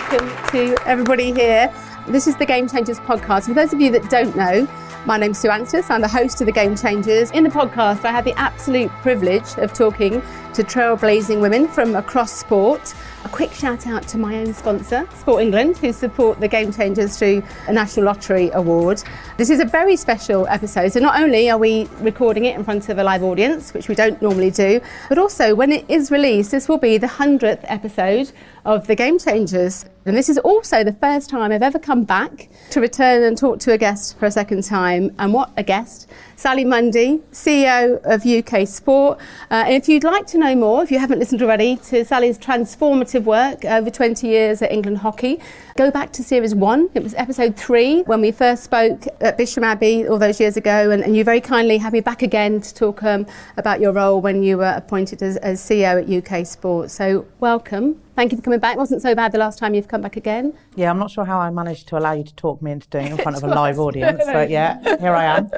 welcome to everybody here. This is the Game Changers podcast. For those of you that don't know, my name's Sue Anstice. I'm the host of the Game Changers. In the podcast, I have the absolute privilege of talking to trailblazing women from across sport. A quick shout out to my own sponsor, Sport England, who support the Game Changers through a National Lottery Award. This is a very special episode. So not only are we recording it in front of a live audience, which we don't normally do, but also when it is released, this will be the 100th episode of the Game Changers. And this is also the first time I've ever come back to return and talk to a guest for a second time. And what a guest. Sally Munday, CEO of UK Sport. And if you'd like to know more, if you haven't listened already, to Sally's transformative work over 20 years at England Hockey, go back to series 1. It was episode 3 when we first spoke at Bisham Abbey all those years ago. And you very kindly had me back again to talk about your role when you were appointed as CEO at UK Sport. So welcome. Thank you for coming back. It wasn't so bad the last time you've come back again. Yeah, I'm not sure how I managed to allow you to talk me into doing it in front of a live audience, but yeah, here I am.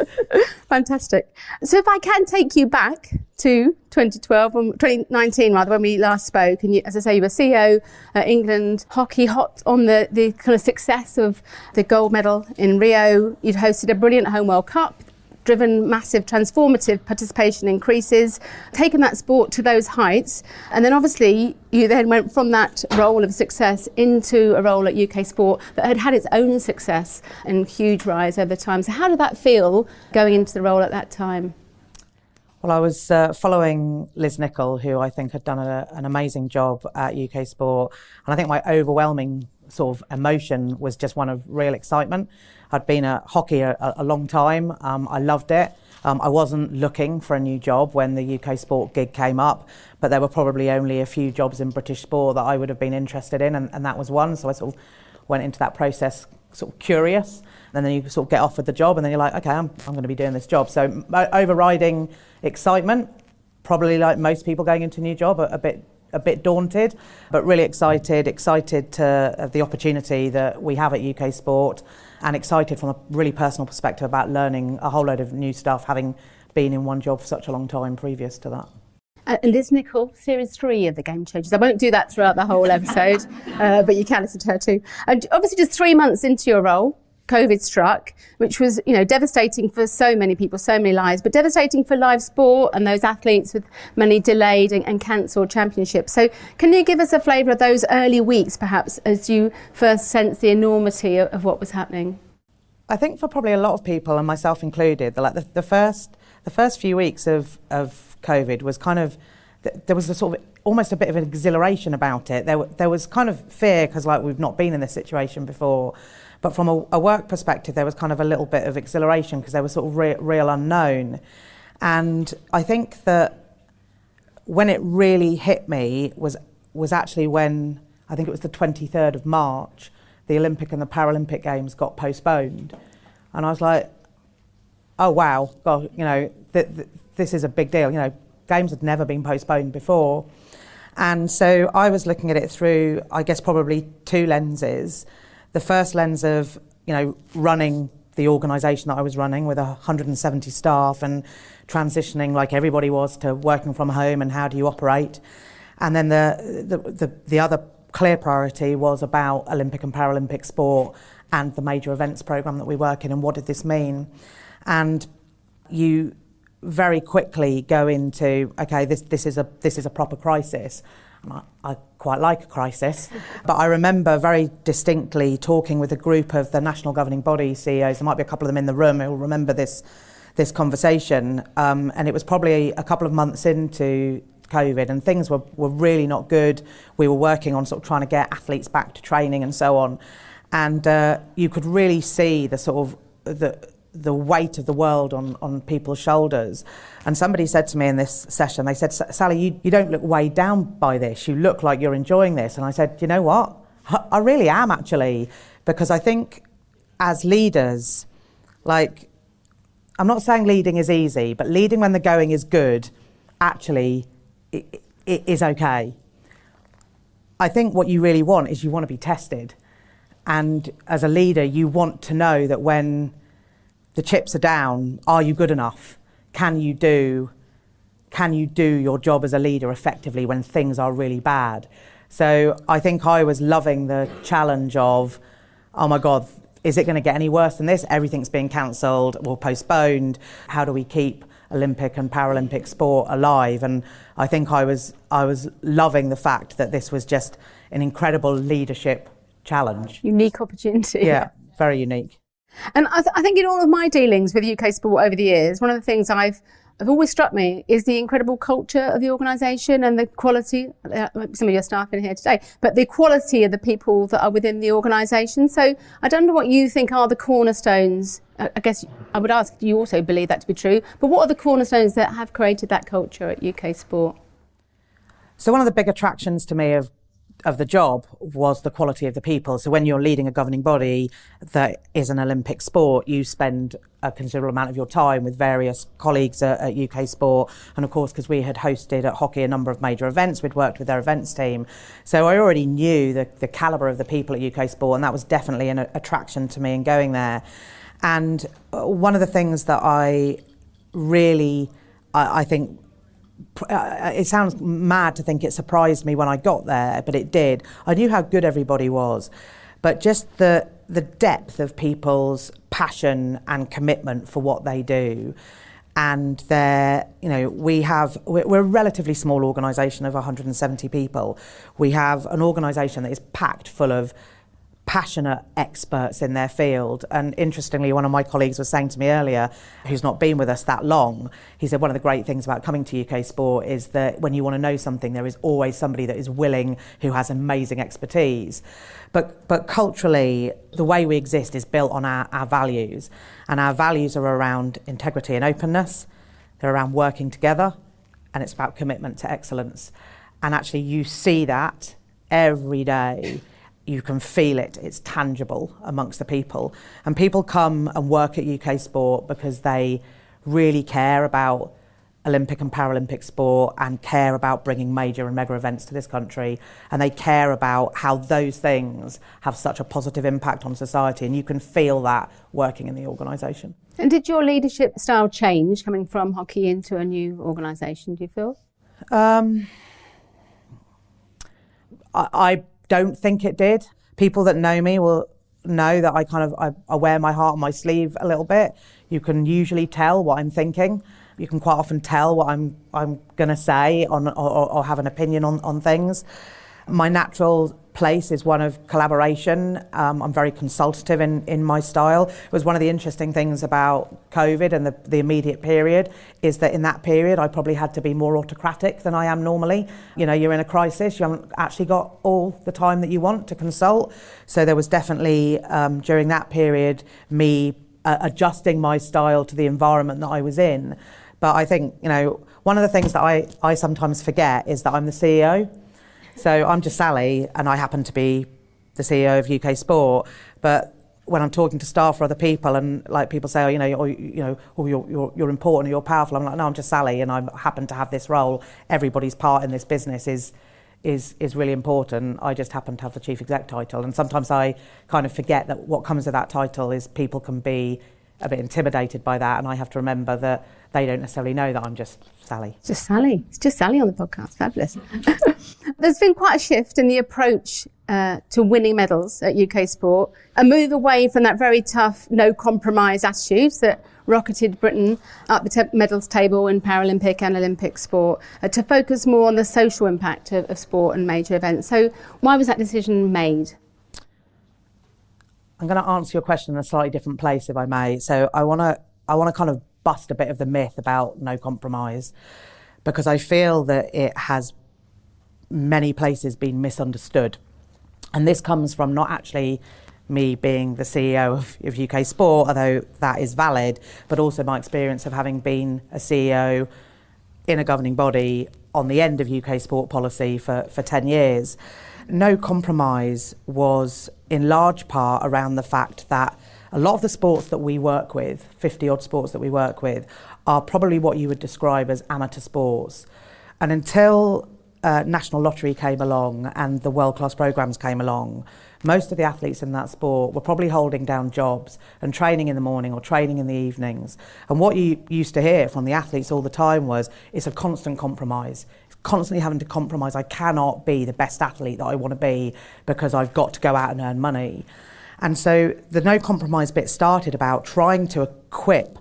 Fantastic. So if I can take you back to 2019 rather, when we last spoke, and you, as I say, you were CEO at England Hockey, hot on the kind of success of the gold medal in Rio. You'd hosted a brilliant Home World Cup, driven massive transformative participation increases, taken that sport to those heights. And then obviously you then went from that role of success into a role at UK Sport that had had its own success and huge rise over time. So how did that feel going into the role at that time? Well, I was following Liz Nichol, who I think had done an amazing job at UK Sport. And I think my overwhelming sort of emotion was just one of real excitement. I'd been at hockey a long time. I loved it. I wasn't looking for a new job when the UK Sport gig came up, but there were probably only a few jobs in British sport that I would have been interested in, and that was one. So I sort of went into that process sort of curious, and then you sort of get offered the job, and then you're like, okay, I'm going to be doing this job. So overriding excitement, probably like most people going into a new job, a bit daunted, but really excited to have the opportunity that we have at UK Sport, and excited from a really personal perspective about learning a whole load of new stuff, having been in one job for such a long time previous to that. And Liz Nichol, series 3 of the Game Changers. I won't do that throughout the whole episode, but you can listen to her too. And obviously just 3 months into your role, COVID struck, which was, devastating for so many people, so many lives, but devastating for live sport and those athletes with many delayed and cancelled championships. So can you give us a flavour of those early weeks, perhaps, as you first sensed the enormity of what was happening? I think for probably a lot of people, and myself included, the first few weeks of COVID was kind of, there was a sort of almost a bit of an exhilaration about it. There was kind of fear because we've not been in this situation before. But from a work perspective, there was kind of a little bit of exhilaration because there was sort of real unknown. And I think that when it really hit me was actually when, I think it was the 23rd of March, the Olympic and the Paralympic Games got postponed. And I was like, oh wow, God, this is a big deal. Games had never been postponed before. And so I was looking at it through, I guess, probably 2 lenses. The first lens of, running the organisation that I was running with 170 staff and transitioning like everybody was to working from home, and how do you operate? And then the other clear priority was about Olympic and Paralympic sport and the major events programme that we work in, and what did this mean? And you very quickly go into, okay, this is a proper crisis. I quite like a crisis, but I remember very distinctly talking with a group of the national governing body CEOs. There might be a couple of them in the room who will remember this conversation, and it was probably a couple of months into COVID, and things were really not good. We were working on sort of trying to get athletes back to training and so on, and you could really see the sort of the weight of the world on people's shoulders. And somebody said to me in this session, they said, Sally, you don't look weighed down by this. You look like you're enjoying this. And I said, you know what? I really am, actually, because I think as leaders, I'm not saying leading is easy, but leading when the going is good, actually, it is okay. I think what you really want is you want to be tested. And as a leader, you want to know that when the chips are down, are you good enough? Can you do your job as a leader effectively when things are really bad? So I think I was loving the challenge of, oh my God, is it going to get any worse than this? Everything's being cancelled or postponed. How do we keep Olympic and Paralympic sport alive? And I think I was loving the fact that this was just an incredible leadership challenge. Unique opportunity. Yeah, very unique. And I think in all of my dealings with UK sport over the years, one of the things I've always struck me is the incredible culture of the organisation and the quality, some of your staff in here today, but the quality of the people that are within the organisation. So I don't know what you think are the cornerstones. I guess I would ask, do you also believe that to be true? But what are the cornerstones that have created that culture at UK sport? So one of the big attractions to me of the job was the quality of the people. So when you're leading a governing body that is an Olympic sport, you spend a considerable amount of your time with various colleagues at UK Sport. And of course, because we had hosted at hockey a number of major events, we'd worked with their events team. So I already knew the calibre of the people at UK Sport, and that was definitely an attraction to me in going there. And one of the things that I think, it sounds mad to think it surprised me when I got there, but it did. I knew how good everybody was, but just the depth of people's passion and commitment for what they do. And we're a relatively small organisation of 170 people. We have an organisation that is packed full of passionate experts in their field. And interestingly, one of my colleagues was saying to me earlier, who's not been with us that long, he said one of the great things about coming to UK Sport is that when you want to know something, there is always somebody that is willing, who has amazing expertise. But culturally, the way we exist is built on our values, and our values are around integrity and openness. They're around working together, and it's about commitment to excellence. And actually you see that every day. You can feel it, it's tangible amongst the people. And people come and work at UK Sport because they really care about Olympic and Paralympic sport and care about bringing major and mega events to this country. And they care about how those things have such a positive impact on society. And you can feel that working in the organisation. And did your leadership style change coming from hockey into a new organisation, do you feel? I don't think it did. People that know me will know that I wear my heart on my sleeve a little bit. You can usually tell what I'm thinking. You can quite often tell what I'm going to say or have an opinion on things. My natural place is one of collaboration. I'm very consultative in my style. It was one of the interesting things about COVID and the immediate period is that in that period I probably had to be more autocratic than I am normally. You know, you're in a crisis, you haven't actually got all the time that you want to consult. So there was definitely during that period me adjusting my style to the environment that I was in. But I think, you know, one of the things that I sometimes forget is that I'm the CEO. So I'm just Sally, and I happen to be the CEO of UK Sport. But when I'm talking to staff or other people, and like people say, you're important, or you're powerful, I'm like, no, I'm just Sally, and I happen to have this role. Everybody's part in this business is really important. I just happen to have the chief exec title, and sometimes I kind of forget that what comes with that title is people can be a bit intimidated by that, and I have to remember that they don't necessarily know that I'm just Sally. Just Sally. It's just Sally on the podcast. Fabulous. There's been quite a shift in the approach to winning medals at UK Sport, a move away from that very tough, no compromise attitude that rocketed Britain up the medals table in Paralympic and Olympic sport, to focus more on the social impact of sport and major events. So why was that decision made? I'm going to answer your question in a slightly different place, if I may. So I want to kind of bust a bit of the myth about no compromise, because I feel that it has many places been misunderstood. And this comes from not actually me being the CEO of UK Sport, although that is valid, but also my experience of having been a CEO in a governing body on the end of UK Sport policy for 10 years. No compromise was in large part around the fact that a lot of the sports that we work with, 50 odd sports that we work with, are probably what you would describe as amateur sports. And until National Lottery came along and the world-class programmes came along, most of the athletes in that sport were probably holding down jobs and training in the morning or training in the evenings. And what you used to hear from the athletes all the time was, it's a constant compromise. It's constantly having to compromise. I cannot be the best athlete that I want to be because I've got to go out and earn money. And so the no compromise bit started about trying to equip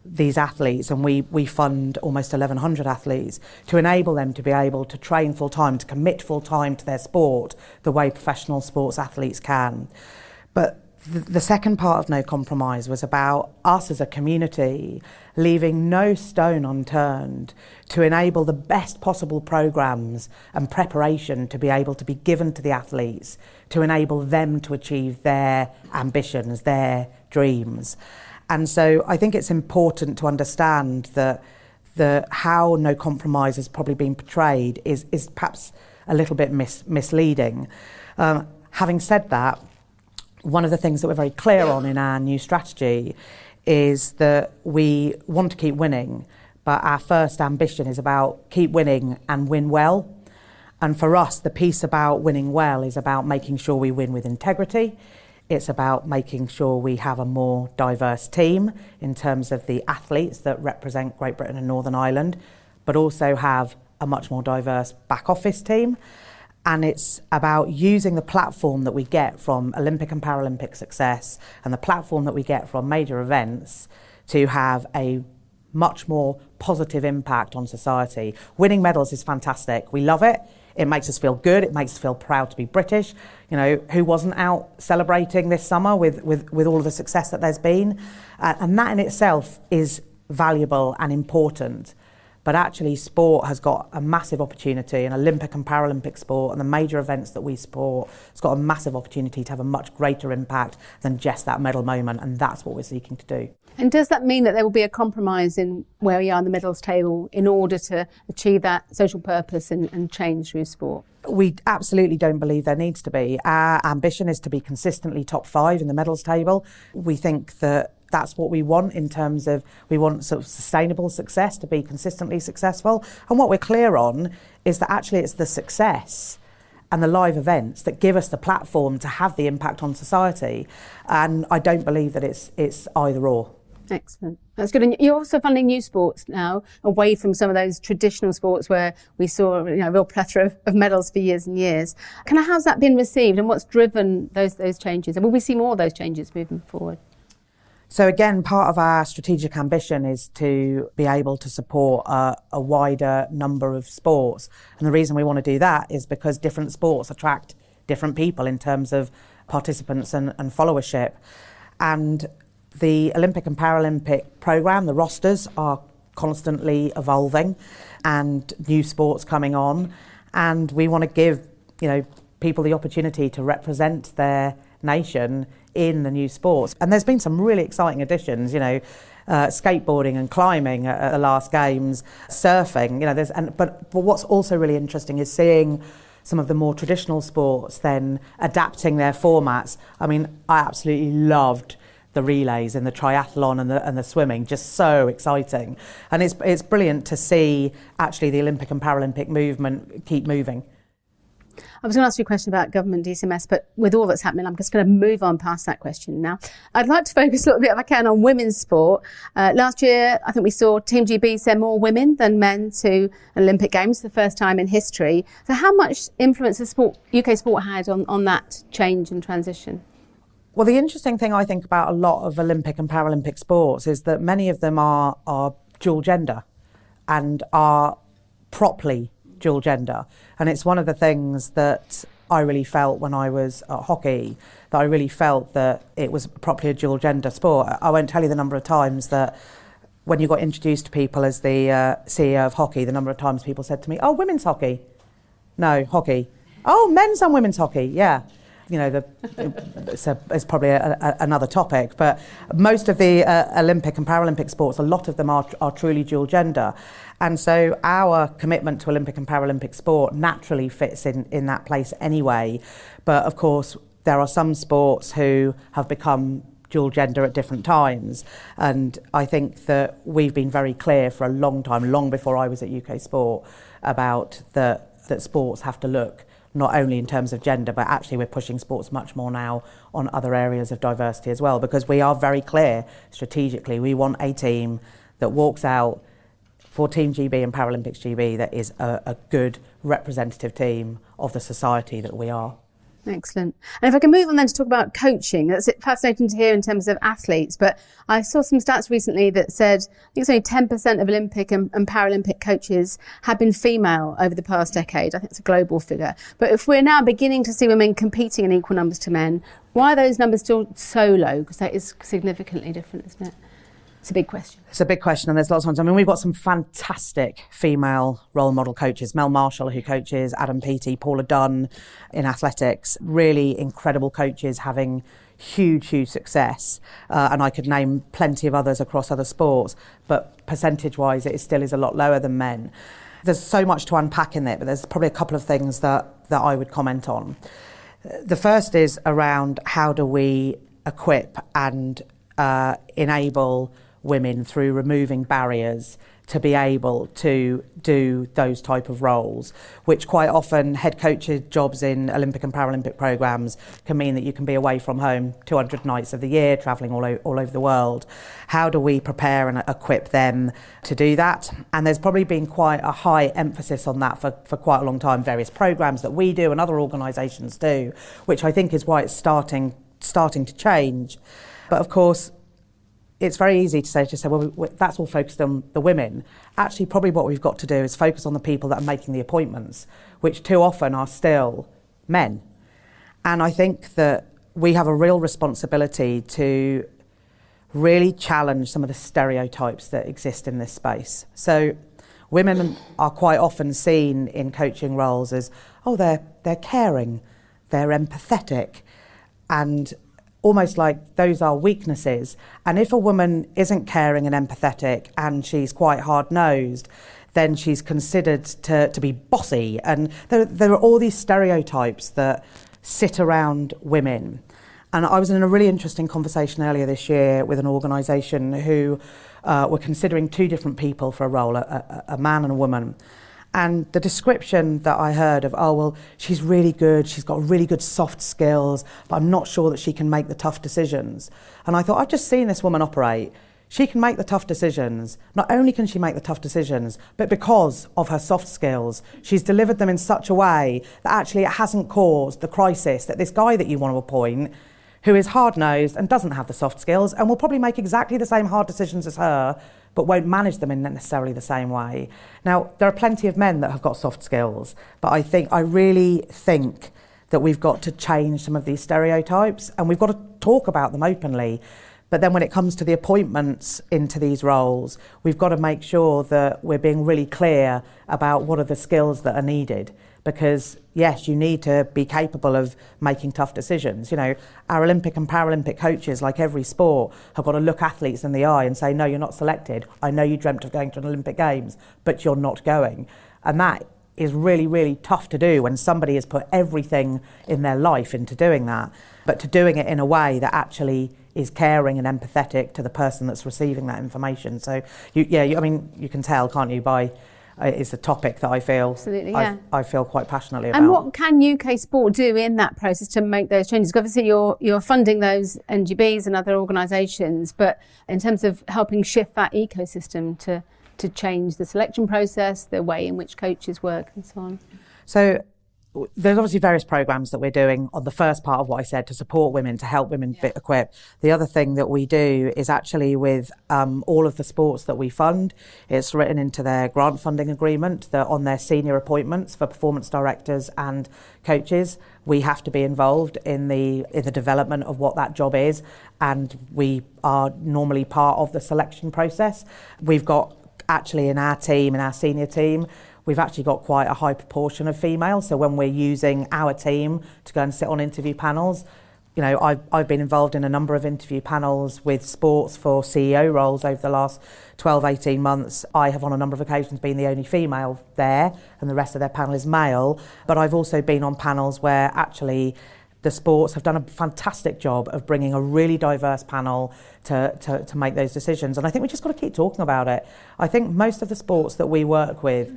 these athletes, and we fund almost 1,100 athletes to enable them to be able to train full time, to commit full time to their sport the way professional sports athletes can. But the second part of no compromise was about us as a community leaving no stone unturned to enable the best possible programs and preparation to be able to be given to the athletes to enable them to achieve their ambitions, their dreams. And so I think it's important to understand that how no compromise has probably been portrayed is perhaps a little bit misleading. Having said that, one of the things that we're very clear on in our new strategy is that we want to keep winning, but our first ambition is about keep winning and win well. And for us, the piece about winning well is about making sure we win with integrity. It's about making sure we have a more diverse team in terms of the athletes that represent Great Britain and Northern Ireland, but also have a much more diverse back office team. And it's about using the platform that we get from Olympic and Paralympic success and the platform that we get from major events to have a much more positive impact on society. Winning medals is fantastic. We love it. It makes us feel good. It makes us feel proud to be British. You know, who wasn't out celebrating this summer with all of the success that there's been? And that in itself is valuable and important. But actually sport has got a massive opportunity, and Olympic and Paralympic sport and the major events that we support, it's got a massive opportunity to have a much greater impact than just that medal moment, and that's what we're seeking to do. And does that mean that there will be a compromise in where we are on the medals table in order to achieve that social purpose and change through sport? We absolutely don't believe there needs to be. Our ambition is to be consistently top 5 in the medals table. We think that that's what we want in terms of we want sort of sustainable success, to be consistently successful. And what we're clear on is that actually it's the success and the live events that give us the platform to have the impact on society. And I don't believe that it's either or. Excellent. That's good. And you're also funding new sports now, away from some of those traditional sports where we saw a real plethora of medals for years and years. How's that been received, and what's driven those changes? And will we see more of those changes moving forward? So again, part of our strategic ambition is to be able to support a wider number of sports. And the reason we want to do that is because different sports attract different people in terms of participants and followership. And the Olympic and Paralympic programme, the rosters are constantly evolving and new sports coming on. And we want to give, people the opportunity to represent their nation in the new sports. And there's been some really exciting additions, skateboarding and climbing at the last games, surfing, but what's also really interesting is seeing some of the more traditional sports then adapting their formats. I mean, I absolutely loved the relays and the triathlon and the swimming, just so exciting. And it's brilliant to see actually the Olympic and Paralympic movement keep moving. I was going to ask you a question about government DCMS, but with all that's happening, I'm just going to move on past that question now. I'd like to focus a little bit, if I can, on women's sport. Last year, I think we saw Team GB send more women than men to Olympic Games for the first time in history. So how much influence has UK sport had on that change and transition? Well, the interesting thing I think about a lot of Olympic and Paralympic sports is that many of them are dual gender and are properly dual gender. And it's one of the things that I really felt when I was at hockey, that I really felt that it was properly a dual gender sport. I won't tell you the number of times that when you got introduced to people as the CEO of hockey, the number of times people said to me, "Oh, women's hockey? No, hockey. Oh, men's and women's hockey, yeah." It's probably another topic, but most of the Olympic and Paralympic sports, a lot of them are truly dual gender. And so our commitment to Olympic and Paralympic sport naturally fits in that place anyway. But of course, there are some sports who have become dual gender at different times. And I think that we've been very clear for a long time, long before I was at UK Sport, about that sports have to look not only in terms of gender, but actually we're pushing sports much more now on other areas of diversity as well, because we are very clear strategically. We want a team that walks out for Team GB and Paralympics GB that is a good representative team of the society that we are. Excellent. And if I can move on then to talk about coaching, that's fascinating to hear in terms of athletes, but I saw some stats recently that said, I think it's only 10% of Olympic and Paralympic coaches have been female over the past decade. I think it's a global figure. But if we're now beginning to see women competing in equal numbers to men, why are those numbers still so low? Because that is significantly different, isn't it? It's a big question. It's a big question, and there's lots of times. I mean, we've got some fantastic female role model coaches. Mel Marshall, who coaches Adam Peaty, Paula Dunn in athletics. Really incredible coaches having huge success. And I could name plenty of others across other sports, but percentage-wise, it still is a lot lower than men. There's so much to unpack in there, but there's probably a couple of things that I would comment on. The first is around how do we equip and enable women through removing barriers to be able to do those type of roles, which quite often head coaches jobs in Olympic and Paralympic programs can mean that you can be away from home 200 nights of the year, travelling all over the world. How do we prepare and equip them to do that? And there's probably been quite a high emphasis on that for quite a long time, various programs that we do and other organisations do, which I think is why it's starting to change. But of course, it's very easy to say, well, that's all focused on the women. Actually, probably what we've got to do is focus on the people that are making the appointments, which too often are still men. And I think that we have a real responsibility to really challenge some of the stereotypes that exist in this space. So women are quite often seen in coaching roles as, oh, they're caring, they're empathetic, and almost like those are weaknesses. And if a woman isn't caring and empathetic and she's quite hard-nosed, then she's considered to be bossy. And there are all these stereotypes that sit around women. And I was in a really interesting conversation earlier this year with an organisation who were considering two different people for a role, a man and a woman. And the description that I heard of, oh, well, she's really good, she's got really good soft skills, but I'm not sure that she can make the tough decisions. And I thought, I've just seen this woman operate. She can make the tough decisions. Not only can she make the tough decisions, but because of her soft skills, she's delivered them in such a way that actually it hasn't caused the crisis that this guy that you want to appoint, who is hard-nosed and doesn't have the soft skills and will probably make exactly the same hard decisions as her, but won't manage them in necessarily the same way. Now, there are plenty of men that have got soft skills, but I really think that we've got to change some of these stereotypes and we've got to talk about them openly. But then when it comes to the appointments into these roles, we've got to make sure that we're being really clear about what are the skills that are needed. Because yes, you need to be capable of making tough decisions. You know, our Olympic and Paralympic coaches, like every sport, have got to look athletes in the eye and say, no, you're not selected. I know you dreamt of going to an Olympic Games, but you're not going. And that is really tough to do when somebody has put everything in their life into doing that, but to doing it in a way that actually is caring and empathetic to the person that's receiving that information. So, you can tell, can't you, by it's a topic that I feel absolutely, yeah. I feel quite passionately about. And what can UK sport do in that process to make those changes? Obviously, you're funding those NGBs and other organisations, but in terms of helping shift that ecosystem to change the selection process, the way in which coaches work, and so on. So there's obviously various programs that we're doing on the first part of what I said to support women, to help women be equipped. The other thing that we do is actually with all of the sports that we fund, it's written into their grant funding agreement that on their senior appointments for performance directors and coaches, we have to be involved in the development of what that job is, and we are normally part of the selection process. We've got actually in our senior team, we've actually got quite a high proportion of females. So when we're using our team to go and sit on interview panels, you know, I've been involved in a number of interview panels with sports for CEO roles over the last 12, 18 months. I have on a number of occasions been the only female there and the rest of their panel is male. But I've also been on panels where actually the sports have done a fantastic job of bringing a really diverse panel to make those decisions. And I think we just got to keep talking about it. I think most of the sports that we work with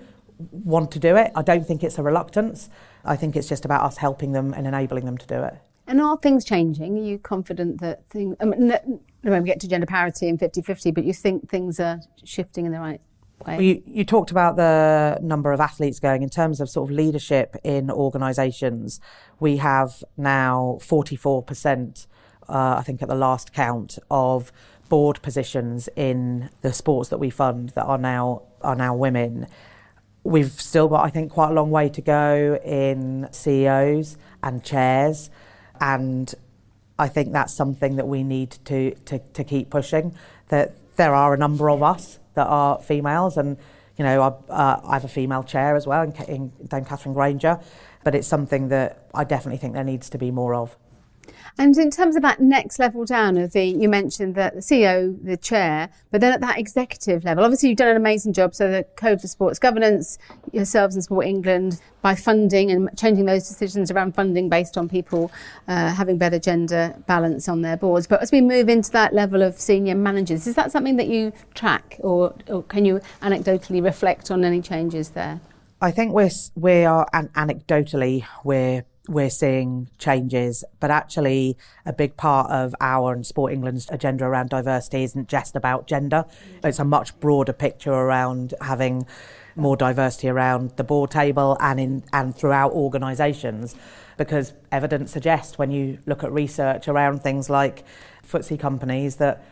want to do it. I don't think it's a reluctance. I think it's just about us helping them and enabling them to do it. And are things changing? Are you confident that things, I mean, we get to gender parity and 50-50, but you think things are shifting in the right way? Well, you talked about the number of athletes going. In terms of sort of leadership in organisations, we have now 44%, I think at the last count, of board positions in the sports that we fund that are now women. We've still got, I think, quite a long way to go in CEOs and chairs, and I think that's something that we need to keep pushing. That there are a number of us that are females, and you know, I have a female chair as well in Dame Catherine Granger, but it's something that I definitely think there needs to be more of. And in terms of that next level down of you mentioned that the CEO, the chair, but then at that executive level, obviously you've done an amazing job. So the Code for Sports Governance, yourselves in Sport England, by funding and changing those decisions around funding based on people having better gender balance on their boards. But as we move into that level of senior managers, is that something that you track, or can you anecdotally reflect on any changes there? I think anecdotally we're seeing changes, but actually a big part of our and Sport England's agenda around diversity isn't just about gender. It's a much broader picture around having more diversity around the board table and throughout organisations, because evidence suggests, when you look at research around things like FTSE companies, that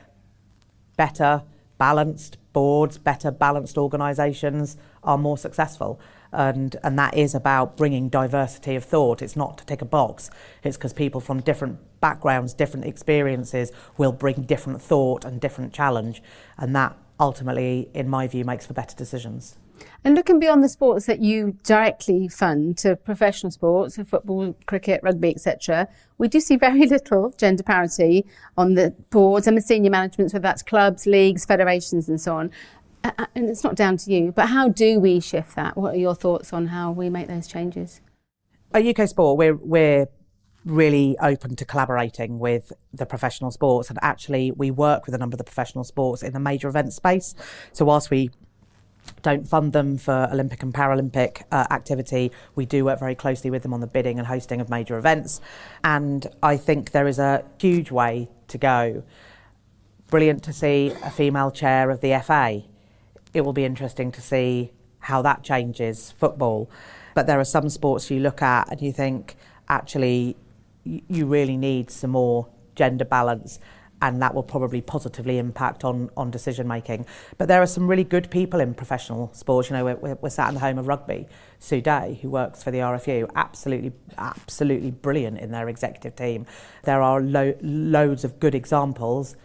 better balanced boards, better balanced organisations are more successful. And that is about bringing diversity of thought. It's not to tick a box. It's because people from different backgrounds, different experiences will bring different thought and different challenge. And that ultimately, in my view, makes for better decisions. And looking beyond the sports that you directly fund to professional sports, so football, cricket, rugby, etc., we do see very little gender parity on the boards and the senior management, whether that's clubs, leagues, federations and so on. And it's not down to you, but how do we shift that? What are your thoughts on how we make those changes? At UK Sport, we're really open to collaborating with the professional sports, and actually we work with a number of the professional sports in the major event space. So whilst we don't fund them for Olympic and Paralympic activity, we do work very closely with them on the bidding and hosting of major events. And I think there is a huge way to go. Brilliant to see a female chair of the FA. It will be interesting to see how that changes football. But there are some sports you look at and you think, actually, you really need some more gender balance, and that will probably positively impact on decision making. But there are some really good people in professional sports. You know, we're sat in the home of rugby. Sue Day, who works for the RFU, absolutely brilliant in their executive team. There are loads of good examples.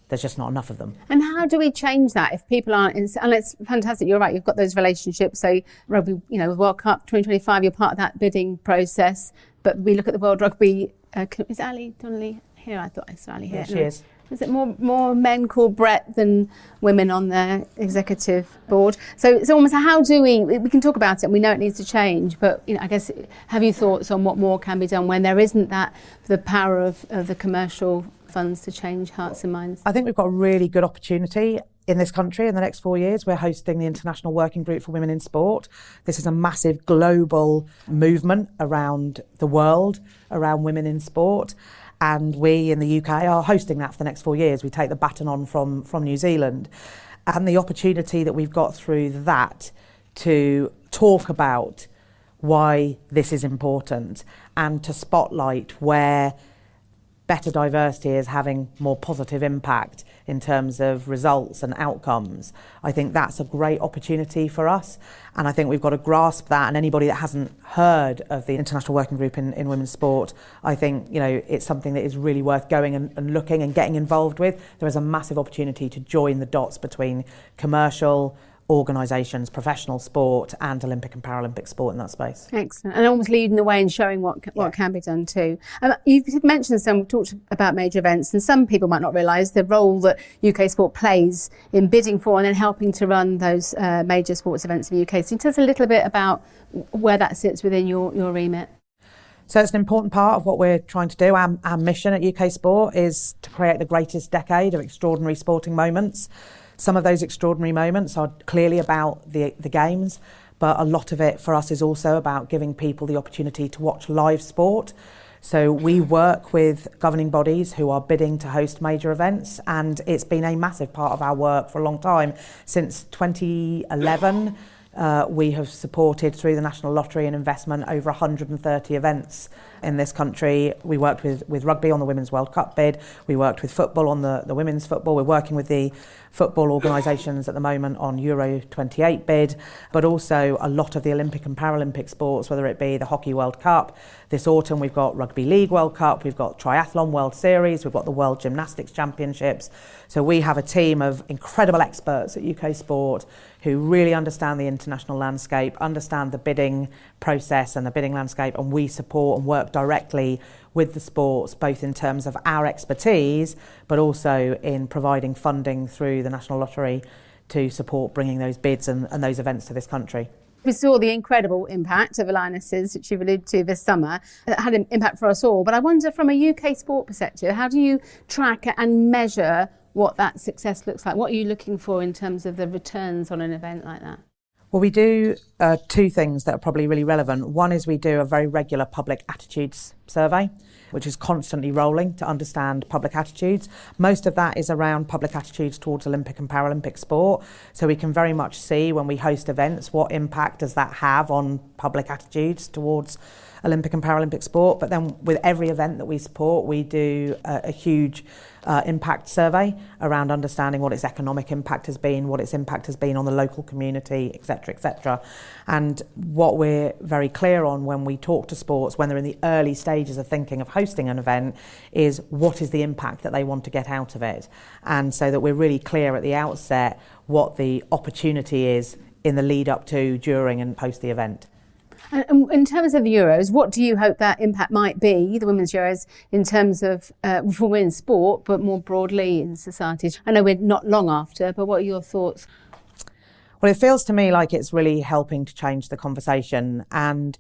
There's just not enough of them. And how do we change that if people aren't? And it's fantastic. You're right. You've got those relationships. So rugby, you know, World Cup 2025, you're part of that bidding process. But we look at the World Rugby. Is Ali Donnelly here? I thought I saw Ali here. Yeah, she is. Is it more men called Brett than women on their executive board? So it's almost, how do we can talk about it and we know it needs to change, but you know, I guess, have you thoughts on what more can be done when there isn't the power of the commercial funds to change hearts and minds? I think we've got a really good opportunity in this country in the next 4 years. We're hosting the International Working Group for Women in Sport. This is a massive global movement around the world around women in sport. And we in the UK are hosting that for the next 4 years. We take the baton on from New Zealand. And the opportunity that we've got through that to talk about why this is important and to spotlight where better diversity is having more positive impact in terms of results and outcomes. I think that's a great opportunity for us, and I think we've got to grasp that. And anybody that hasn't heard of the International Working Group in women's sport, I think, you know, it's something that is really worth going and looking and getting involved with. There is a massive opportunity to join the dots between commercial organisations, professional sport and Olympic and Paralympic sport in that space. Excellent. And almost leading the way and showing what can be done too. You've mentioned talked about major events, and some people might not realise the role that UK Sport plays in bidding for and then helping to run those major sports events in the UK. So tell us a little bit about where that sits within your remit. So it's an important part of what we're trying to do. Our mission at UK Sport is to create the greatest decade of extraordinary sporting moments. Some of those extraordinary moments are clearly about the games, but a lot of it for us is also about giving people the opportunity to watch live sport, So we work with governing bodies who are bidding to host major events, and it's been a massive part of our work for a long time. Since 2011, we have supported through the National Lottery and investment over 130 events in this country. We worked with rugby on the Women's World Cup bid. We worked with football on the women's football. We're working with the football organisations at the moment on Euro 28 bid, but also a lot of the Olympic and Paralympic sports, whether it be the Hockey World Cup. This autumn we've got Rugby League World Cup, we've got Triathlon World Series, we've got the World Gymnastics Championships. So we have a team of incredible experts at UK Sport who really understand the international landscape, understand the bidding process and the bidding landscape, and we support and work directly with the sports, both in terms of our expertise, but also in providing funding through the National Lottery to support bringing those bids and those events to this country. We saw the incredible impact of Alliances, which you've alluded to this summer. It had an impact for us all. But I wonder, from a UK sport perspective, how do you track and measure what that success looks like? What are you looking for in terms of the returns on an event like that? Well, we do two things that are probably really relevant. One is we do a very regular public attitudes survey, which is constantly rolling to understand public attitudes. Most of that is around public attitudes towards Olympic and Paralympic sport. So we can very much see when we host events, what impact does that have on public attitudes towards Olympic and Paralympic sport. But then with every event that we support, we do a huge impact survey around understanding what its economic impact has been, what its impact has been on the local community, etc., etc. And what we're very clear on when we talk to sports, when they're in the early stages of thinking of hosting an event, is what is the impact that they want to get out of it. And so that we're really clear at the outset what the opportunity is in the lead up to, during and post the event. And in terms of the Euros, what do you hope that impact might be, the Women's Euros, in terms of for women's sport, but more broadly in society? I know we're not long after, but what are your thoughts? Well, it feels to me like it's really helping to change the conversation. And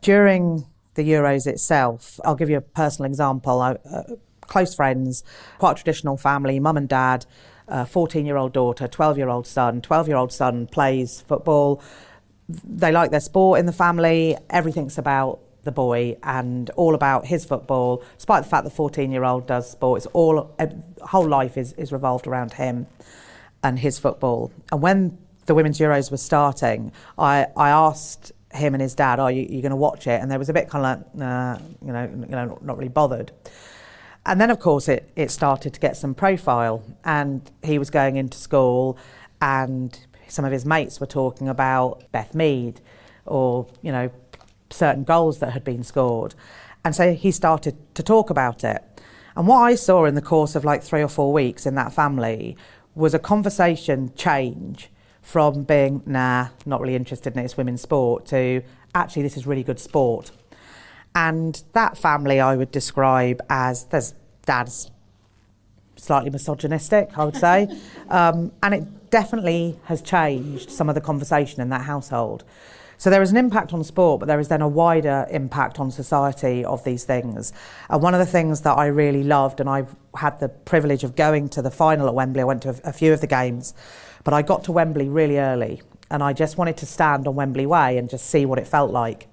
during the Euros itself, I'll give you a personal example. Close friends, quite a traditional family, mum and dad, 14-year-old daughter, 12-year-old son. 12-year-old son plays football. They like their sport in the family. Everything's about the boy and all about his football, despite the fact the 14-year-old does sport. It's all, whole life is revolved around him and his football. And when the Women's Euros were starting, I asked him and his dad, "Are you going to watch it?" And there was a bit kind of like, nah, not really bothered. And then, of course, it started to get some profile, and he was going into school, and some of his mates were talking about Beth Mead or, certain goals that had been scored. And so he started to talk about it. And what I saw in the course of like 3 or 4 weeks in that family was a conversation change from being, nah, not really interested in it, it's women's sport, to actually this is really good sport. And that family I would describe as, there's dad's slightly misogynistic, I would say. And it definitely has changed some of the conversation in that household. So there is an impact on sport, but there is then a wider impact on society of these things. And one of the things that I really loved, and I've had the privilege of going to the final at Wembley, I went to a few of the games, but I got to Wembley really early, and I just wanted to stand on Wembley Way and just see what it felt like.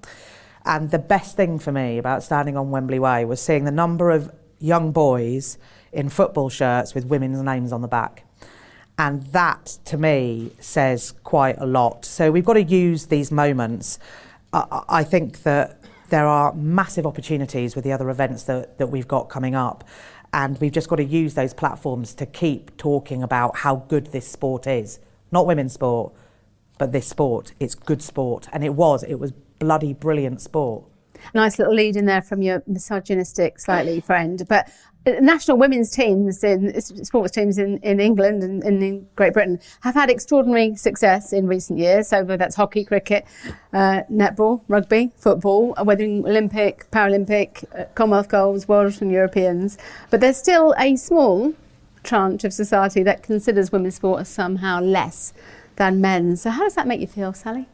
And the best thing for me about standing on Wembley Way was seeing the number of young boys in football shirts with women's names on the back. And that, to me, says quite a lot. So we've got to use these moments. I think that there are massive opportunities with the other events that we've got coming up. And we've just got to use those platforms to keep talking about how good this sport is. Not women's sport, but this sport. It's good sport. And it was bloody brilliant sport. Nice little lead in there from your misogynistic slightly friend. But national women's teams, sports teams in England and in Great Britain have had extraordinary success in recent years. So whether that's hockey, cricket, netball, rugby, football, whether Olympic, Paralympic, Commonwealth Goals, World and Europeans. But there's still a small tranche of society that considers women's sport as somehow less than men's. So how does that make you feel, Sally?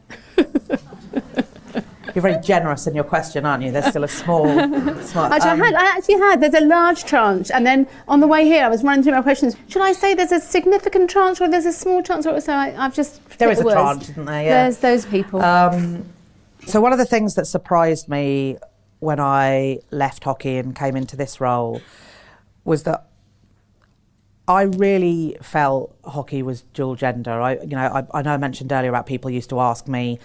You're very generous in your question, aren't you? There's still a small I actually had. There's a large tranche, and then on the way here, I was running through my questions. Should I say there's a significant tranche or there's a small tranche? So I've just there is a tranche, isn't there? Yeah. There's those people. So one of the things that surprised me when I left hockey and came into this role was that I really felt hockey was dual gender. I know I mentioned earlier about people used to ask me,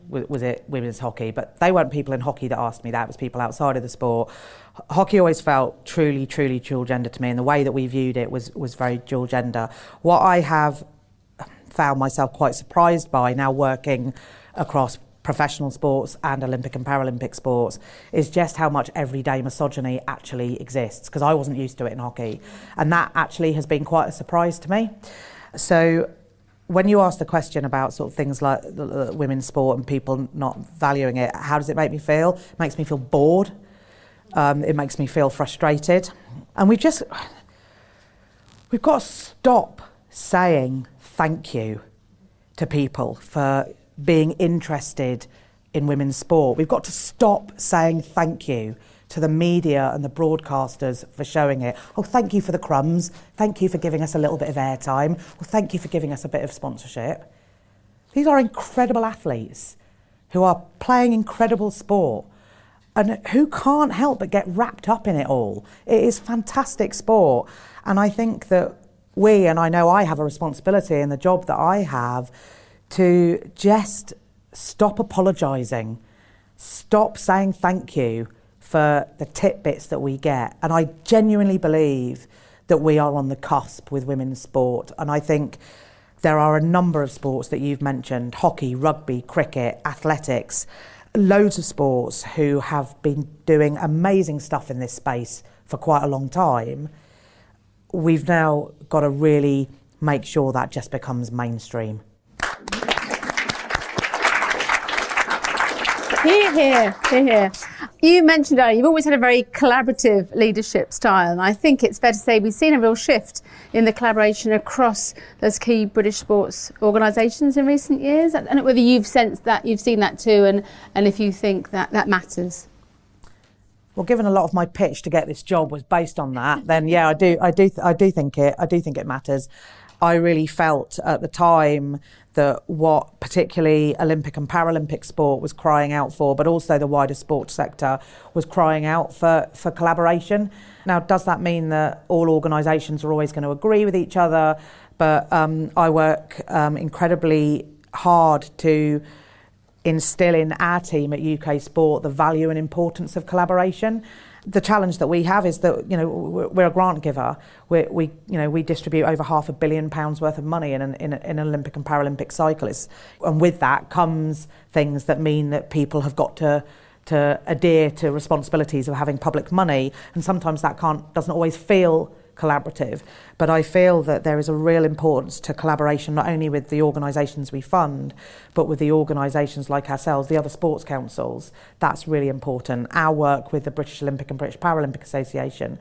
was it women's hockey? But they weren't people in hockey that asked me that. It was people outside of the sport. Hockey always felt truly, truly dual gender to me, and the way that we viewed it was very dual gender. What I have found myself quite surprised by now working across professional sports and Olympic and Paralympic sports is just how much everyday misogyny actually exists, because I wasn't used to it in hockey, and that actually has been quite a surprise to me. So when you ask the question about sort of things like women's sport and people not valuing it, how does it make me feel? It makes me feel bored. It makes me feel frustrated, and we've got to stop saying thank you to people for being interested in women's sport. We've got to stop saying thank you to the media and the broadcasters for showing it. Oh, thank you for the crumbs. Thank you for giving us a little bit of airtime. Well, thank you for giving us a bit of sponsorship. These are incredible athletes who are playing incredible sport and who can't help but get wrapped up in it all. It is fantastic sport. And I think that and I know I have a responsibility in the job that I have, to just stop apologising, stop saying thank you for the tidbits that we get. And I genuinely believe that we are on the cusp with women's sport. And I think there are a number of sports that you've mentioned, hockey, rugby, cricket, athletics, loads of sports who have been doing amazing stuff in this space for quite a long time. We've now got to really make sure that just becomes mainstream. Hear, hear, hear, hear. You mentioned earlier, you've always had a very collaborative leadership style, and I think it's fair to say we've seen a real shift in the collaboration across those key British sports organisations in recent years. I don't know whether you've sensed that, you've seen that too, and if you think that matters. Well, given a lot of my pitch to get this job was based on that, then yeah, I do think it matters. I really felt at the time that what particularly Olympic and Paralympic sport was crying out for, but also the wider sports sector was crying out for collaboration. Now, does that mean that all organisations are always going to agree with each other? But I work incredibly hard to instill in our team at UK Sport the value and importance of collaboration. The challenge that we have is that we're a grant giver. We distribute over £500 million worth of money in an Olympic and Paralympic cycle. And with that comes things that mean that people have got to adhere to responsibilities of having public money, and sometimes that doesn't always feel collaborative. But I feel that there is a real importance to collaboration, not only with the organisations we fund, but with the organisations like ourselves, the other sports councils. That's really important. Our work with the British Olympic and British Paralympic Association,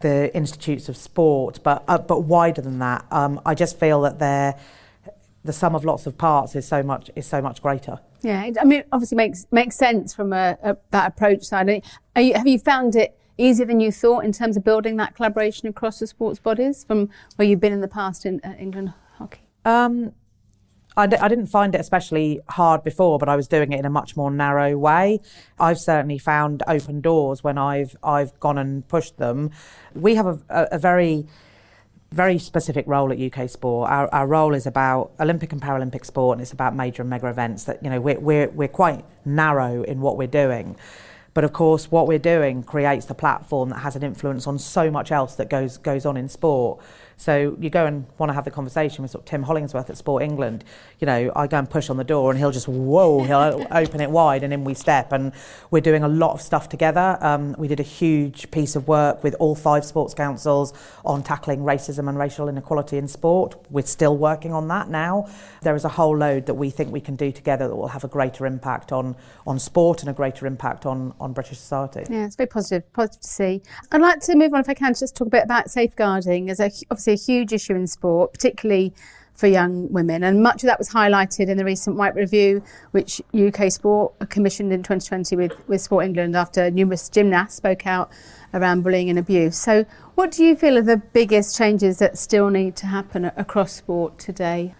the Institutes of Sport, but wider than that. I just feel that the sum of lots of parts is so much greater. Yeah, I mean, obviously makes sense from that approach side. Have you found it easier than you thought in terms of building that collaboration across the sports bodies from where you've been in the past in England hockey? I didn't find it especially hard before, but I was doing it in a much more narrow way. I've certainly found open doors when I've gone and pushed them. We have a very, very specific role at UK Sport. Our role is about Olympic and Paralympic sport, and it's about major and mega events. That we're quite narrow in what we're doing. But of course, what we're doing creates the platform that has an influence on so much else that goes on in sport. So you go and want to have the conversation with sort of Tim Hollingsworth at Sport England. I go and push on the door and he'll open it wide and in we step. And we're doing a lot of stuff together. We did a huge piece of work with all 5 sports councils on tackling racism and racial inequality in sport. We're still working on that now. There is a whole load that we think we can do together that will have a greater impact on sport and a greater impact on British society. Yeah, it's very positive to see. I'd like to move on, if I can, to just talk a bit about safeguarding as obviously a huge issue in sport, particularly for young women, and much of that was highlighted in the recent White Review, which UK Sport commissioned in 2020 with Sport England after numerous gymnasts spoke out around bullying and abuse. So what do you feel are the biggest changes that still need to happen across sport today?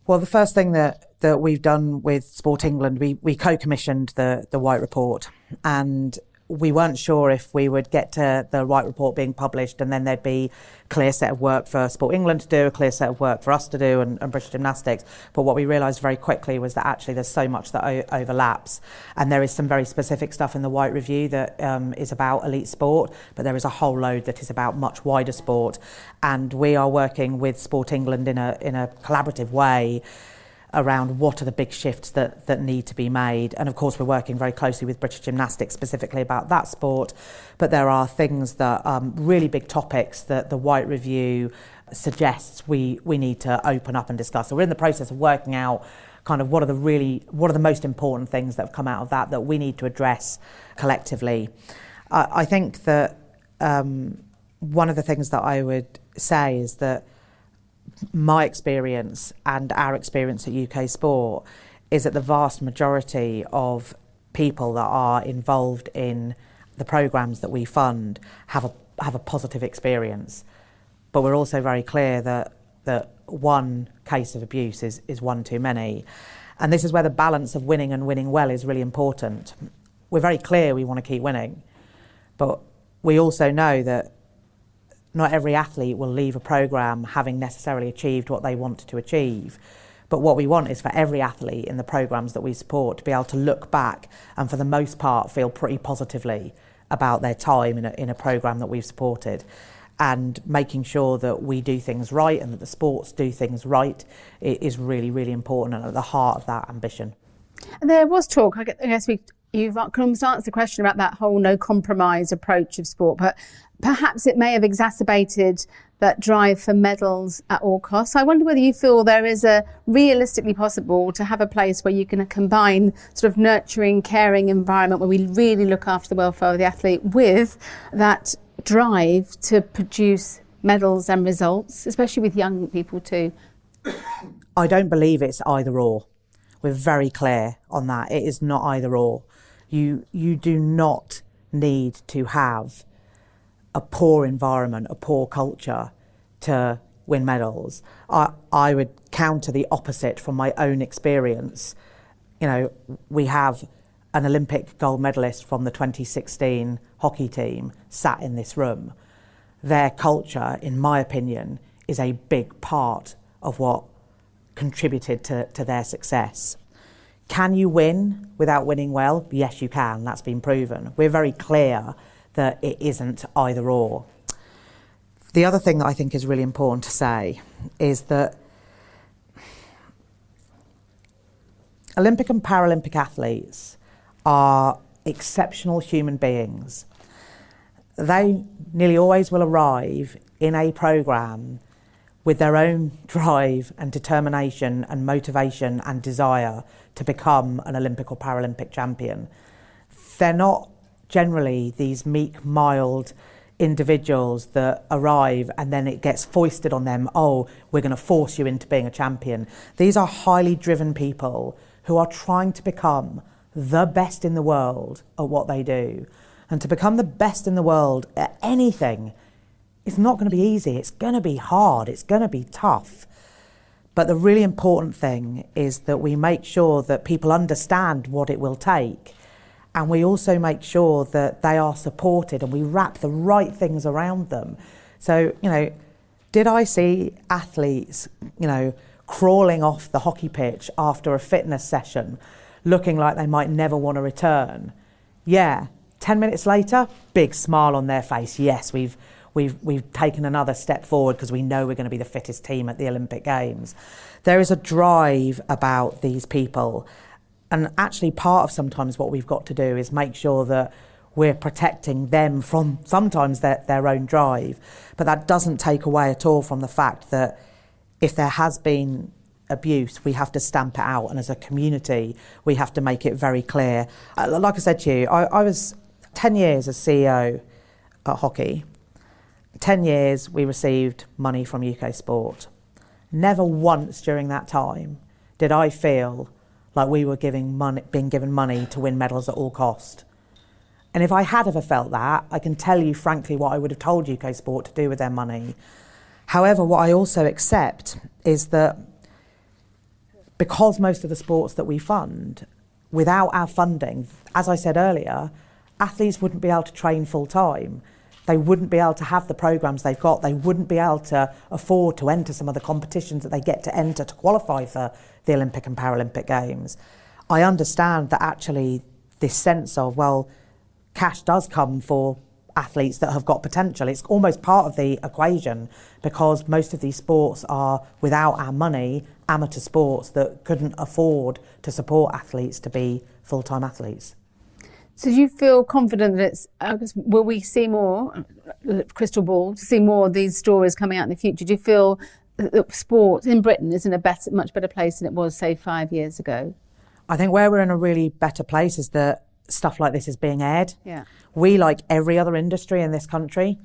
Well, the first thing that we've done with Sport England, we co-commissioned the White Report, and we weren't sure if we would get to the right report being published and then there'd be a clear set of work for Sport England to do, a clear set of work for us to do and British Gymnastics. But what we realised very quickly was that actually there's so much that overlaps, and there is some very specific stuff in the White Review that is about elite sport, but there is a whole load that is about much wider sport. And we are working with Sport England in a collaborative way around what are the big shifts that need to be made. And of course we're working very closely with British Gymnastics specifically about that sport, but there are things that really big topics that the White Review suggests we need to open up and discuss. So we're in the process of working out kind of what are the most important things that have come out of that we need to address collectively. I think that one of the things that I would say is that my experience and our experience at UK Sport is that the vast majority of people that are involved in the programmes that we fund have a positive experience. But we're also very clear that one case of abuse is one too many. And this is where the balance of winning and winning well is really important. We're very clear we want to keep winning, but we also know that not every athlete will leave a programme having necessarily achieved what they wanted to achieve. But what we want is for every athlete in the programmes that we support to be able to look back and for the most part feel pretty positively about their time in a programme that we've supported. And making sure that we do things right and that the sports do things right is really, really important and at the heart of that ambition. And there was talk, I guess you've almost answered the question about that whole no compromise approach of sport, but perhaps it may have exacerbated that drive for medals at all costs. I wonder whether you feel there is a realistically possible to have a place where you can combine sort of nurturing, caring environment where we really look after the welfare of the athlete with that drive to produce medals and results, especially with young people too. I don't believe it's either or. We're very clear on that. It is not either or. You do not need to have a poor environment, a poor culture to win medals. I would counter the opposite from my own experience. You know, we have an Olympic gold medalist from the 2016 hockey team sat in this room. Their culture, in my opinion, is a big part of what contributed to their success. Can you win without winning well? Yes, you can. That's been proven. We're very clear that it isn't either or. The other thing that I think is really important to say is that Olympic and Paralympic athletes are exceptional human beings. They nearly always will arrive in a programme with their own drive and determination and motivation and desire to become an Olympic or Paralympic champion. They're not generally these meek, mild individuals that arrive and then it gets foisted on them, oh, we're going to force you into being a champion. These are highly driven people who are trying to become the best in the world at what they do. And to become the best in the world at anything, it's not going to be easy. It's going to be hard. It's going to be tough. But the really important thing is that we make sure that people understand what it will take. And we also make sure that they are supported and we wrap the right things around them. So, did I see athletes, crawling off the hockey pitch after a fitness session, looking like they might never want to return? Yeah. 10 minutes later, big smile on their face. Yes, we've taken another step forward because we know we're going to be the fittest team at the Olympic Games. There is a drive about these people. And actually part of sometimes what we've got to do is make sure that we're protecting them from sometimes their own drive. But that doesn't take away at all from the fact that if there has been abuse, we have to stamp it out. And as a community, we have to make it very clear. Like I said to you, I was 10 years as CEO at hockey. 10 years we received money from UK Sport. Never once during that time did I feel like we were being given money to win medals at all cost. And if I had ever felt that, I can tell you frankly what I would have told UK Sport to do with their money. However, what I also accept is that because most of the sports that we fund, without our funding, as I said earlier, athletes wouldn't be able to train full time. They wouldn't be able to have the programs they've got. They wouldn't be able to afford to enter some of the competitions that they get to enter to qualify for the Olympic and Paralympic Games. I understand that actually this sense of, well, cash does come for athletes that have got potential. It's almost part of the equation, because most of these sports are, without our money, amateur sports that couldn't afford to support athletes to be full-time athletes. So do you feel confident that will we see more, crystal ball, to see more of these stories coming out in the future? Do you feel that sport in Britain is in a much better place than it was, say, 5 years ago? I think where we're in a really better place is that stuff like this is being aired. Yeah. We, like every other industry in this country,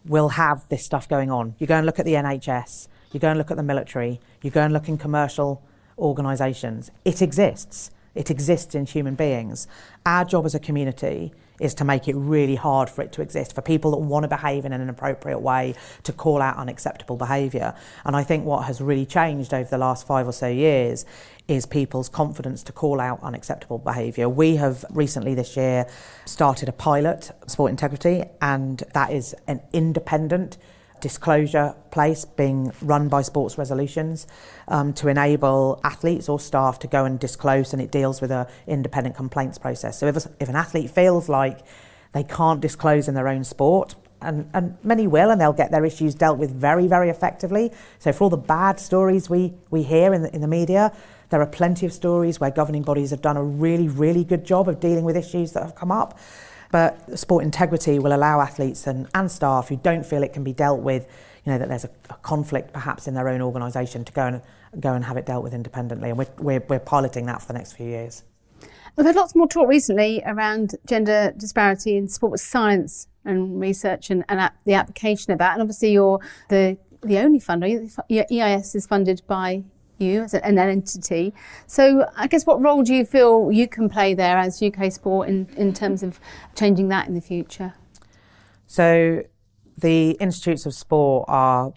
will have this stuff going on. You go and look at the NHS, you go and look at the military, you go and look in commercial organisations. It exists. It exists in human beings. Our job as a community is to make it really hard for it to exist, for people that want to behave in an inappropriate way to call out unacceptable behaviour. And I think what has really changed over the last 5 or so years is people's confidence to call out unacceptable behaviour. We have recently this year started a pilot, Sport Integrity, and that is an independent disclosure place being run by Sports Resolutions to enable athletes or staff to go and disclose, and it deals with an independent complaints process. So if an athlete feels like they can't disclose in their own sport, and many will, and they'll get their issues dealt with very, very effectively. So for all the bad stories we hear in the media, there are plenty of stories where governing bodies have done a really, really good job of dealing with issues that have come up. But Sport Integrity will allow athletes and staff who don't feel it can be dealt with, that there's a conflict perhaps in their own organisation, to go and have it dealt with independently. And we're piloting that for the next few years. We've had lots more talk recently around gender disparity in sports science and research and the application of that. And obviously you're the only funder. Your EIS is funded by you as an entity. So I guess what role do you feel you can play there as UK Sport in terms of changing that in the future? So the Institutes of Sport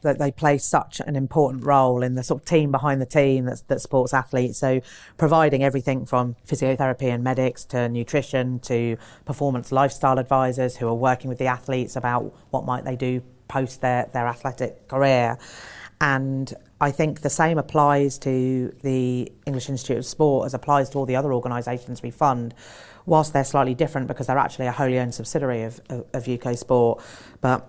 they play such an important role in the sort of team behind the team that sports athletes. So providing everything from physiotherapy and medics to nutrition to performance lifestyle advisors who are working with the athletes about what might they do post their athletic career. And I think the same applies to the English Institute of Sport as applies to all the other organisations we fund, whilst they're slightly different because they're actually a wholly owned subsidiary of UK Sport. But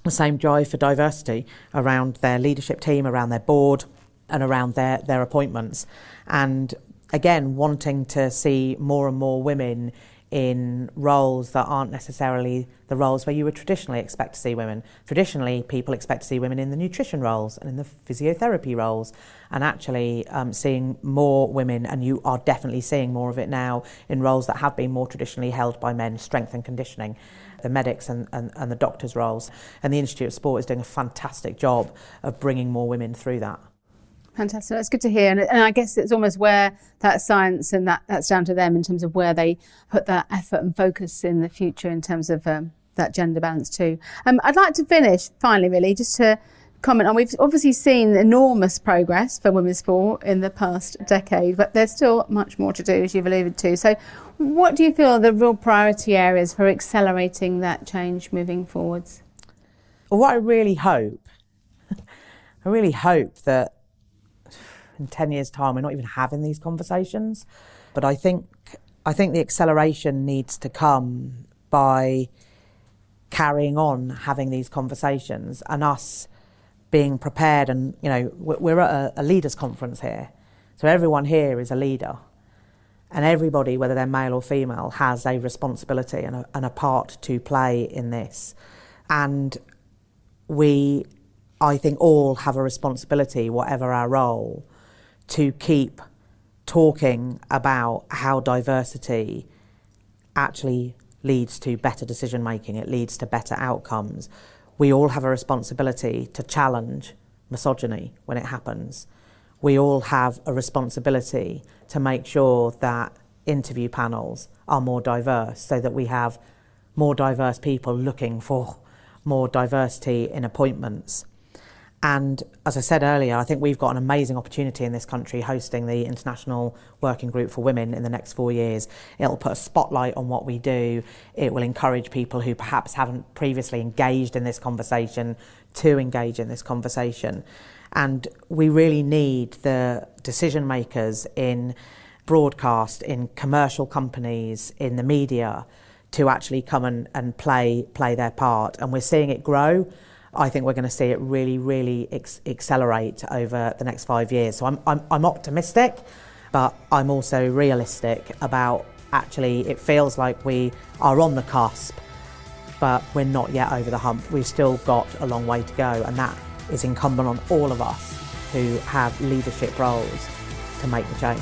the same drive for diversity around their leadership team, around their board and around their appointments. And again, wanting to see more and more women in roles that aren't necessarily the roles where you would traditionally expect to see women. Traditionally, people expect to see women in the nutrition roles and in the physiotherapy roles, and actually seeing more women, and you are definitely seeing more of it now, in roles that have been more traditionally held by men, strength and conditioning, the medics and the doctors' roles. And the Institute of Sport is doing a fantastic job of bringing more women through that. Fantastic. That's good to hear. And I guess it's almost where that science and that's down to them in terms of where they put that effort and focus in the future in terms of that gender balance too. I'd like to finish finally, really, just to comment on, we've obviously seen enormous progress for women's sport in the past decade, but there's still much more to do, as you've alluded to. So what do you feel are the real priority areas for accelerating that change moving forwards? Well, what I really hope that in 10 years' time we're not even having these conversations. But I think the acceleration needs to come by carrying on having these conversations and us being prepared. And, we're at a leaders' conference here. So everyone here is a leader. And everybody, whether they're male or female, has a responsibility and a part to play in this. And I think all have a responsibility, whatever our role, to keep talking about how diversity actually leads to better decision making, it leads to better outcomes. We all have a responsibility to challenge misogyny when it happens. We all have a responsibility to make sure that interview panels are more diverse, so that we have more diverse people looking for more diversity in appointments. And as I said earlier, I think we've got an amazing opportunity in this country hosting the International Working Group for Women in the next 4 years. It'll put a spotlight on what we do. It will encourage people who perhaps haven't previously engaged in this conversation to engage in this conversation. And we really need the decision makers in broadcast, in commercial companies, in the media to actually come and play their part. And we're seeing it grow. I think we're going to see it really accelerate over the next 5 years. So I'm optimistic, but I'm also realistic about actually it feels like we are on the cusp, but we're not yet over the hump. We've still got a long way to go, and that is incumbent on all of us who have leadership roles to make the change.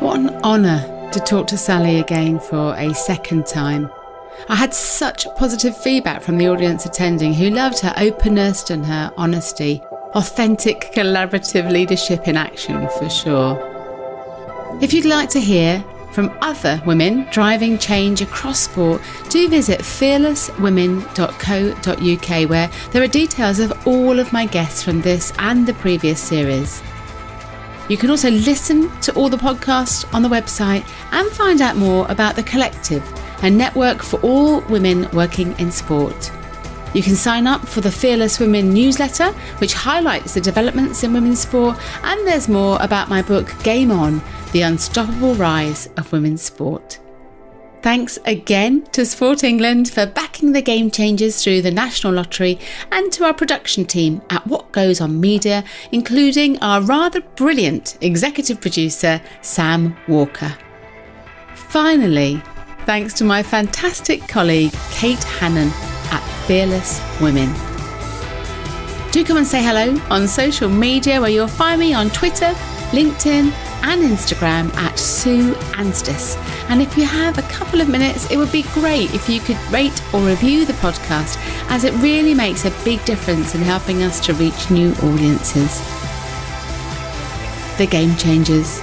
What an honour to talk to Sally again for a second time. I had such positive feedback from the audience attending who loved her openness and her honesty. Authentic collaborative leadership in action for sure. If you'd like to hear from other women driving change across sport, do visit fearlesswomen.co.uk, where there are details of all of my guests from this and the previous series. You can also listen to all the podcasts on the website and find out more about the Collective, a network for all women working in sport. You can sign up for the Fearless Women newsletter, which highlights the developments in women's sport, and there's more about my book Game On, The Unstoppable Rise of Women's Sport. Thanks again to Sport England for backing the Game Changers through the National Lottery, and to our production team at What Goes On Media, including our rather brilliant executive producer, Sam Walker. Finally, thanks to my fantastic colleague, Kate Hannon at Fearless Women. Do come and say hello on social media, where you'll find me on Twitter, LinkedIn and Instagram at Sue Anstis. And if you have a couple of minutes, it would be great if you could rate or review the podcast, as it really makes a big difference in helping us to reach new audiences. The Game Changers.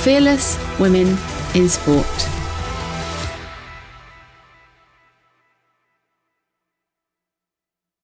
Fearless Women in Sport.